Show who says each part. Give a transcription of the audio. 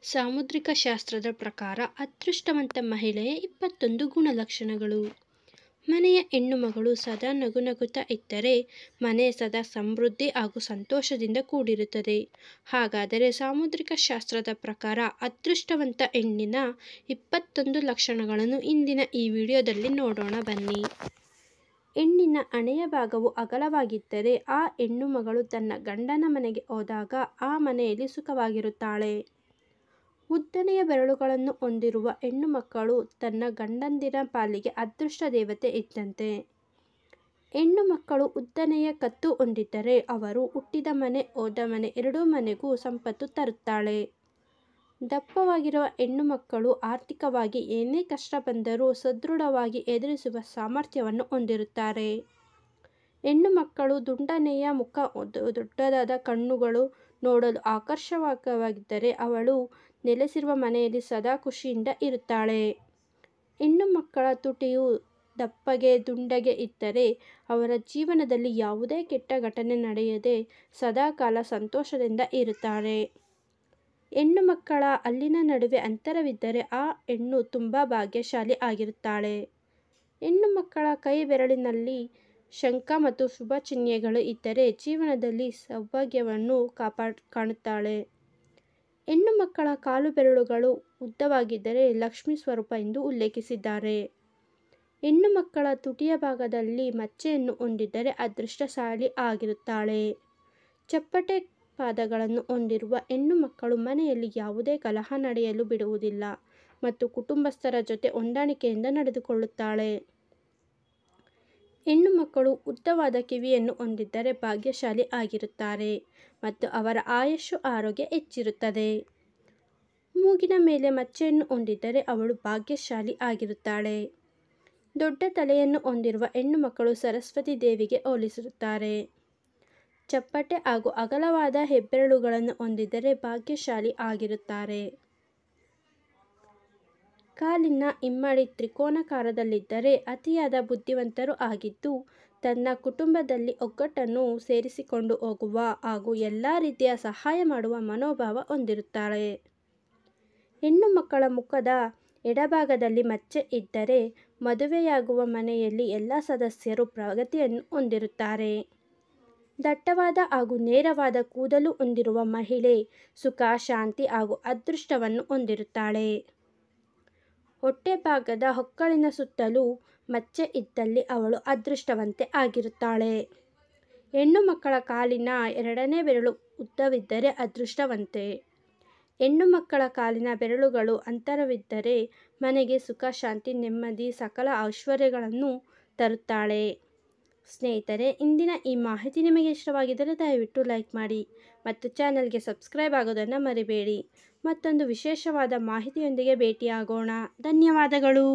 Speaker 1: ಸಾಮುದ್ರಿಕ ಶಾಸ್ತ್ರದ ಪ್ರಕಾರ ಅದೃಷ್ಟವಂತ ಮಹಿಳೆಯ 21 ಗುಣಲಕ್ಷಣಗಳು. ಮನೆಯ ಹೆಣ್ಣು ಮಗಳು ಸದಾ ನಗುತ್ತಾ ಇದ್ದರೆ ಮನೆ ಸದಾ ಸಮೃದ್ಧಿ ಹಾಗೂ ಸಂತೋಷದಿಂದ ಕೂಡಿರುತ್ತದೆ. ಹಾಗಾದರೆ ಸಾಮುದ್ರಿಕ ಶಾಸ್ತ್ರದ ಪ್ರಕಾರ ಅದೃಷ್ಟವಂತ ಹೆಣ್ಣಿನ 21 ಲಕ್ಷಣಗಳನ್ನು ಇಂದಿನ ಈ ವಿಡಿಯೋದಲ್ಲಿ ನೋಡೋಣ ಬನ್ನಿ. ಹೆಣ್ಣಿನ ಹಣೆಯ ಭಾಗವು ಅಗಲವಾಗಿದ್ದರೆ ಆ ಹೆಣ್ಣು ಮಗಳು ತನ್ನ ಗಂಡನ ಮನೆಗೆ ಹೋದಾಗ ಆ ಮನೆಯಲ್ಲಿ ಸುಖವಾಗಿರುತ್ತಾಳೆ. ಉದ್ದನೆಯ ಬೆರಳುಗಳನ್ನು ಹೊಂದಿರುವ ಹೆಣ್ಣು ಮಕ್ಕಳು ತನ್ನ ಗಂಡಂದಿರ ಪಾಲಿಗೆ ಅದೃಷ್ಟ ದೇವತೆ ಇದ್ದಂತೆ. ಹೆಣ್ಣು ಮಕ್ಕಳು ಉದ್ದನೆಯ ಕತ್ತು ಹೊಂದಿದ್ದರೆ ಅವರು ಹುಟ್ಟಿದ ಮನೆ ಹೋದ ಮನೆ ಎರಡೂ ಮನೆಗೂ ಸಂಪತ್ತು ತರುತ್ತಾಳೆ. ದಪ್ಪವಾಗಿರುವ ಹೆಣ್ಣು ಮಕ್ಕಳು ಆರ್ಥಿಕವಾಗಿ ಏನೇ ಕಷ್ಟ ಬಂದರೂ ಸದೃಢವಾಗಿ ಎದುರಿಸುವ ಸಾಮರ್ಥ್ಯವನ್ನು ಹೊಂದಿರುತ್ತಾರೆ. ಹೆಣ್ಣು ಮಕ್ಕಳು ದುಂಡನೆಯ ಮುಖ, ದೊಡ್ಡದಾದ ಕಣ್ಣುಗಳು, ನೋಡಲು ಆಕರ್ಷಕವಾಗಿದ್ದರೆ ಅವಳು ನೆಲೆಸಿರುವ ಮನೆಯಲ್ಲಿ ಸದಾ ಖುಷಿಯಿಂದ ಇರುತ್ತಾಳೆ. ಹೆಣ್ಣು ಮಕ್ಕಳ ತುಟಿಯು ದಪ್ಪಗೆ ದುಂಡಗೆ ಇದ್ದರೆ ಅವರ ಜೀವನದಲ್ಲಿ ಯಾವುದೇ ಕೆಟ್ಟ ಘಟನೆ ನಡೆಯದೆ ಸದಾಕಾಲ ಸಂತೋಷದಿಂದ ಇರುತ್ತಾರೆ. ಹೆಣ್ಣು ಮಕ್ಕಳ ಹಲ್ಲಿನ ನಡುವೆ ಅಂತರವಿದ್ದರೆ ಆ ಹೆಣ್ಣು ತುಂಬ ಭಾಗ್ಯಶಾಲಿ ಆಗಿರುತ್ತಾಳೆ. ಹೆಣ್ಣು ಮಕ್ಕಳ ಕೈ ಬೆರಳಿನಲ್ಲಿ ಶಂಖ ಮತ್ತು ಶುಭ ಚಿಹ್ನೆಗಳು ಇದ್ದರೆ ಜೀವನದಲ್ಲಿ ಸೌಭಾಗ್ಯವನ್ನು ಕಾಣುತ್ತಾಳೆ. ಹೆಣ್ಣು ಮಕ್ಕಳ ಕಾಲು ಬೆರಳುಗಳು ಉದ್ದವಾಗಿದ್ದರೆ ಲಕ್ಷ್ಮೀ ಸ್ವರೂಪ ಎಂದು ಉಲ್ಲೇಖಿಸಿದ್ದಾರೆ. ಹೆಣ್ಣು ಮಕ್ಕಳ ತುಟಿಯ ಭಾಗದಲ್ಲಿ ಮಚ್ಚೆಯನ್ನು ಹೊಂದಿದ್ದರೆ ಅದೃಷ್ಟಶಾಲಿ ಆಗಿರುತ್ತಾಳೆ. ಚಪ್ಪಟೆ ಪಾದಗಳನ್ನು ಹೊಂದಿರುವ ಹೆಣ್ಣು ಮಕ್ಕಳು ಮನೆಯಲ್ಲಿ ಯಾವುದೇ ಕಲಹ ನಡೆಯಲು ಬಿಡುವುದಿಲ್ಲ ಮತ್ತು ಕುಟುಂಬಸ್ಥರ ಜೊತೆ ಹೊಂದಾಣಿಕೆಯಿಂದ ನಡೆದುಕೊಳ್ಳುತ್ತಾಳೆ. ಹೆಣ್ಣು ಮಕ್ಕಳು ಉದ್ದವಾದ ಕಿವಿಯನ್ನು ಹೊಂದಿದ್ದರೆ ಭಾಗ್ಯಶಾಲಿ ಆಗಿರುತ್ತಾರೆ ಮತ್ತು ಅವರ ಆಯುಷ್ಯ ಆರೋಗ್ಯ ಹೆಚ್ಚಿರುತ್ತದೆ. ಮೂಗಿನ ಮೇಲೆ ಮಚ್ಚೆಯನ್ನು ಹೊಂದಿದ್ದರೆ ಅವಳು ಭಾಗ್ಯಶಾಲಿ ಆಗಿರುತ್ತಾಳೆ. ದೊಡ್ಡ ತಲೆಯನ್ನು ಹೊಂದಿರುವ ಹೆಣ್ಣು ಮಕ್ಕಳು ಸರಸ್ವತಿ ದೇವಿಗೆ ಹೋಲಿಸಿರುತ್ತಾರೆ. ಚಪ್ಪಟೆ ಹಾಗೂ ಅಗಲವಾದ ಹೆಬ್ಬೆರಳುಗಳನ್ನು ಹೊಂದಿದ್ದರೆ ಭಾಗ್ಯಶಾಲಿ ಆಗಿರುತ್ತಾರೆ. ಕಾಲಿನ ಹಿಮ್ಮಡಿ ತ್ರಿಕೋನಾಕಾರದಲ್ಲಿದ್ದರೆ ಅತಿಯಾದ ಬುದ್ಧಿವಂತರು ಆಗಿದ್ದು ತನ್ನ ಕುಟುಂಬದಲ್ಲಿ ಒಗ್ಗಟ್ಟನ್ನು ಸೇರಿಸಿಕೊಂಡು ಹೋಗುವ ಹಾಗೂ ಎಲ್ಲ ರೀತಿಯ ಸಹಾಯ ಮಾಡುವ ಮನೋಭಾವ ಹೊಂದಿರುತ್ತಾಳೆ. ಹೆಣ್ಣು ಮಕ್ಕಳ ಮುಖದ ಎಡಭಾಗದಲ್ಲಿ ಮಚ್ಚೆ ಇದ್ದರೆ ಮದುವೆಯಾಗುವ ಮನೆಯಲ್ಲಿ ಎಲ್ಲ ಸದಸ್ಯರು ಪ್ರಗತಿಯನ್ನು ಹೊಂದಿರುತ್ತಾರೆ. ದಟ್ಟವಾದ ಹಾಗೂ ನೇರವಾದ ಕೂದಲು ಹೊಂದಿರುವ ಮಹಿಳೆ ಸುಖ, ಶಾಂತಿ ಹಾಗೂ ಅದೃಷ್ಟವನ್ನು ಹೊಂದಿರುತ್ತಾಳೆ. ಹೊಟ್ಟೆ ಭಾಗದ ಹೊಕ್ಕಳಿನ ಸುತ್ತಲೂ ಮಚ್ಚೆ ಇದ್ದಲ್ಲಿ ಅವಳು ಅದೃಷ್ಟವಂತೆ ಆಗಿರುತ್ತಾಳೆ. ಹೆಣ್ಣು ಮಕ್ಕಳ ಕಾಲಿನ 2ನೇ ಬೆರಳು ಉದ್ದವಿದ್ದರೆ ಅದೃಷ್ಟವಂತೆ. ಹೆಣ್ಣು ಮಕ್ಕಳ ಕಾಲಿನ ಬೆರಳುಗಳು ಅಂತರವಿದ್ದರೆ ಮನೆಗೆ ಸುಖ, ಶಾಂತಿ, ನೆಮ್ಮದಿ, ಸಕಲ ಐಶ್ವರ್ಯಗಳನ್ನು ತರುತ್ತಾಳೆ. ಸ್ನೇಹಿತರೆ, ಇಂದಿನ ಈ ಮಾಹಿತಿ ನಿಮಗೆ ಇಷ್ಟವಾಗಿದ್ದರೆ ದಯವಿಟ್ಟು ಲೈಕ್ ಮಾಡಿ ಮತ್ತು ಚಾನಲ್ಗೆ ಸಬ್ಸ್ಕ್ರೈಬ್ ಆಗೋದನ್ನು ಮರಿಬೇಡಿ. ಮತ್ತೊಂದು ವಿಶೇಷವಾದ ಮಾಹಿತಿಯೊಂದಿಗೆ ಭೇಟಿಯಾಗೋಣ. ಧನ್ಯವಾದಗಳು.